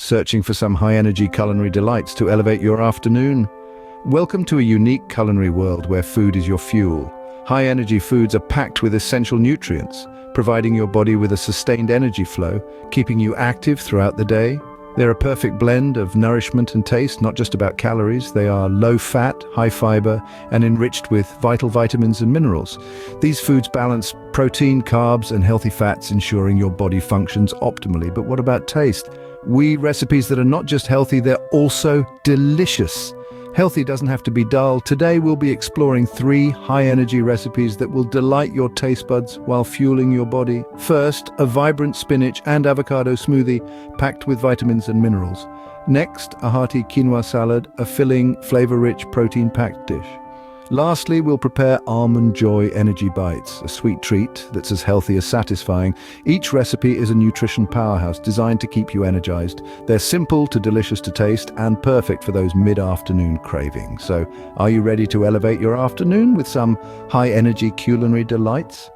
Searching for some high-energy culinary delights to elevate your afternoon? Welcome to a unique culinary world where food is your fuel. High-energy foods are packed with essential nutrients, providing your body with a sustained energy flow, keeping you active throughout the day. They're a perfect blend of nourishment and taste, not just about calories. They are low-fat, high-fiber, and enriched with vital vitamins and minerals. These foods balance protein, carbs, and healthy fats, ensuring your body functions optimally. But what about taste? Recipes that are not just healthy, they're also delicious. Healthy doesn't have to be dull. Today we'll be exploring 3 high-energy recipes that will delight your taste buds while fueling your body. First, a vibrant spinach and avocado smoothie packed with vitamins and minerals. Next, a hearty quinoa salad, a filling, flavor-rich, protein-packed dish. Lastly, we'll prepare Almond Joy Energy Bites, a sweet treat that's as healthy as satisfying. Each recipe is a nutrition powerhouse designed to keep you energized. They're simple to delicious to taste and perfect for those mid-afternoon cravings. So, are you ready to elevate your afternoon with some high-energy culinary delights?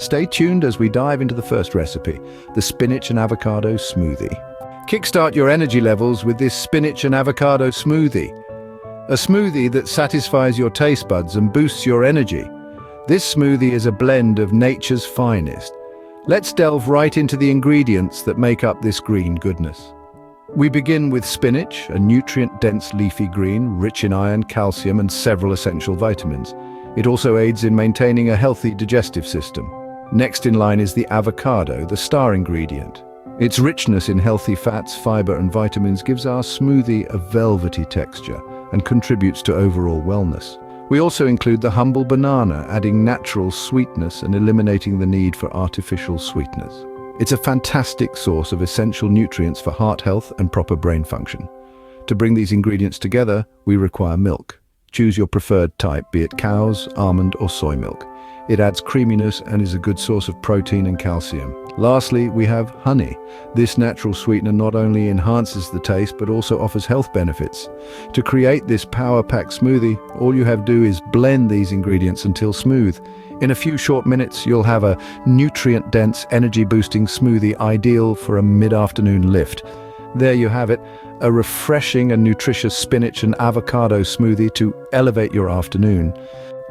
Stay tuned as we dive into the first recipe, the spinach and avocado smoothie. Kickstart your energy levels with this spinach and avocado smoothie. A smoothie that satisfies your taste buds and boosts your energy. This smoothie is a blend of nature's finest. Let's delve right into the ingredients that make up this green goodness. We begin with spinach, a nutrient-dense leafy green, rich in iron, calcium, and several essential vitamins. It also aids in maintaining a healthy digestive system. Next in line is the avocado, the star ingredient. Its richness in healthy fats, fiber, and vitamins gives our smoothie a velvety texture and contributes to overall wellness. We also include the humble banana, adding natural sweetness and eliminating the need for artificial sweeteners. It's a fantastic source of essential nutrients for heart health and proper brain function. To bring these ingredients together, we require milk. Choose your preferred type, be it cow's, almond, or soy milk. It adds creaminess and is a good source of protein and calcium. Lastly, we have honey. This natural sweetener not only enhances the taste, but also offers health benefits. To create this power-packed smoothie, all you have to do is blend these ingredients until smooth. In a few short minutes, you'll have a nutrient-dense, energy-boosting smoothie ideal for a mid-afternoon lift. There you have it, a refreshing and nutritious spinach and avocado smoothie to elevate your afternoon.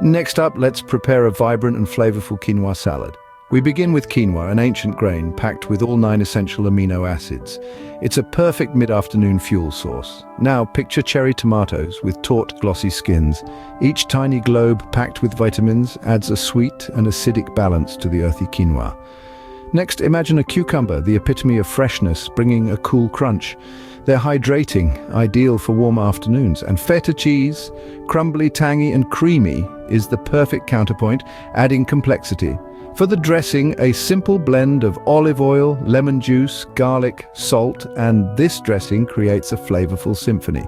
Next up, let's prepare a vibrant and flavorful quinoa salad. We begin with quinoa, an ancient grain packed with all 9 essential amino acids. It's a perfect mid-afternoon fuel source. Now picture cherry tomatoes with taut, glossy skins. Each tiny globe packed with vitamins adds a sweet and acidic balance to the earthy quinoa. Next, imagine a cucumber, the epitome of freshness, bringing a cool crunch. They're hydrating, ideal for warm afternoons. And feta cheese, crumbly, tangy, and creamy, is the perfect counterpoint, adding complexity. For the dressing, a simple blend of olive oil, lemon juice, garlic, salt, and this dressing creates a flavorful symphony.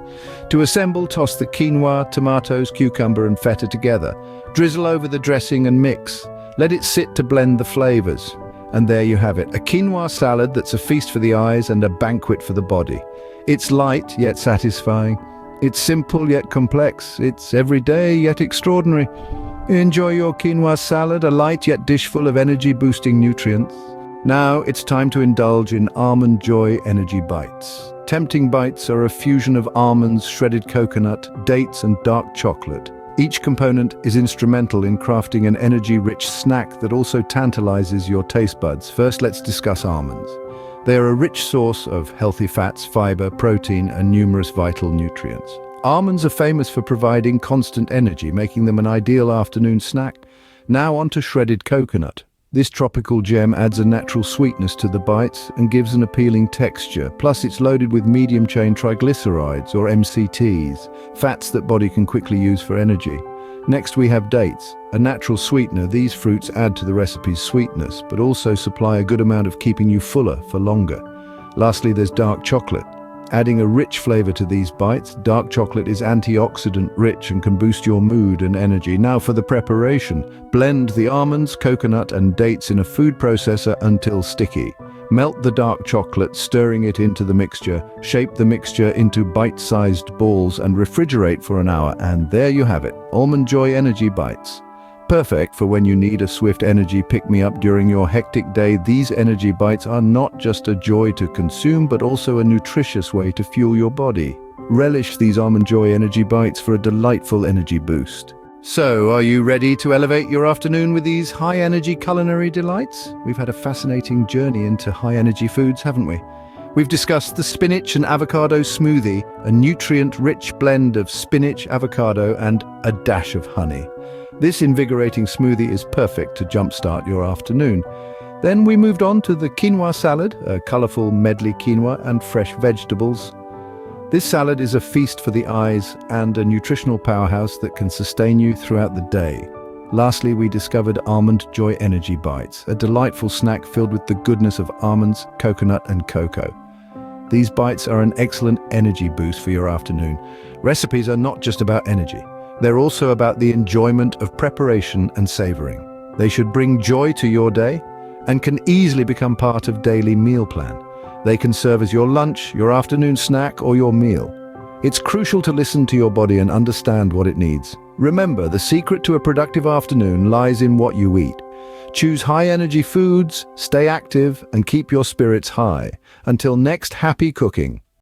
To assemble, toss the quinoa, tomatoes, cucumber, and feta together. Drizzle over the dressing and mix. Let it sit to blend the flavors. And there you have it, a quinoa salad that's a feast for the eyes and a banquet for the body. It's light yet satisfying. It's simple yet complex. It's everyday yet extraordinary. Enjoy your quinoa salad, a light yet dish full of energy-boosting nutrients. Now it's time to indulge in Almond Joy Energy Bites. Tempting bites are a fusion of almonds, shredded coconut, dates, and dark chocolate. Each component is instrumental in crafting an energy-rich snack that also tantalizes your taste buds. First, let's discuss almonds. They are a rich source of healthy fats, fiber, protein, and numerous vital nutrients. Almonds are famous for providing constant energy, making them an ideal afternoon snack. Now on to shredded coconut. This tropical gem adds a natural sweetness to the bites and gives an appealing texture. Plus, it's loaded with medium-chain triglycerides, or MCTs, fats that body can quickly use for energy. Next, we have dates, a natural sweetener. These fruits add to the recipe's sweetness, but also supply a good amount of keeping you fuller for longer. Lastly, there's dark chocolate. Adding a rich flavor to these bites, dark chocolate is antioxidant rich and can boost your mood and energy. Now for the preparation. Blend the almonds, coconut, and dates in a food processor until sticky. Melt the dark chocolate, stirring it into the mixture. Shape the mixture into bite-sized balls and refrigerate for an hour. And there you have it, Almond Joy Energy Bites. Perfect for when you need a swift energy pick-me-up during your hectic day. These energy bites are not just a joy to consume, but also a nutritious way to fuel your body. Relish these Almond Joy energy bites for a delightful energy boost. So, are you ready to elevate your afternoon with these high-energy culinary delights? We've had a fascinating journey into high-energy foods, haven't we? We've discussed the spinach and avocado smoothie, a nutrient-rich blend of spinach, avocado, and a dash of honey. This invigorating smoothie is perfect to jumpstart your afternoon. Then we moved on to the quinoa salad, a colorful medley quinoa and fresh vegetables. This salad is a feast for the eyes and a nutritional powerhouse that can sustain you throughout the day. Lastly, we discovered Almond Joy Energy Bites, a delightful snack filled with the goodness of almonds, coconut, and cocoa. These bites are an excellent energy boost for your afternoon. Recipes are not just about energy. They're also about the enjoyment of preparation and savoring. They should bring joy to your day and can easily become part of daily meal plan. They can serve as your lunch, your afternoon snack, or your meal. It's crucial to listen to your body and understand what it needs. Remember, the secret to a productive afternoon lies in what you eat. Choose high-energy foods, stay active, and keep your spirits high. Until next happy cooking.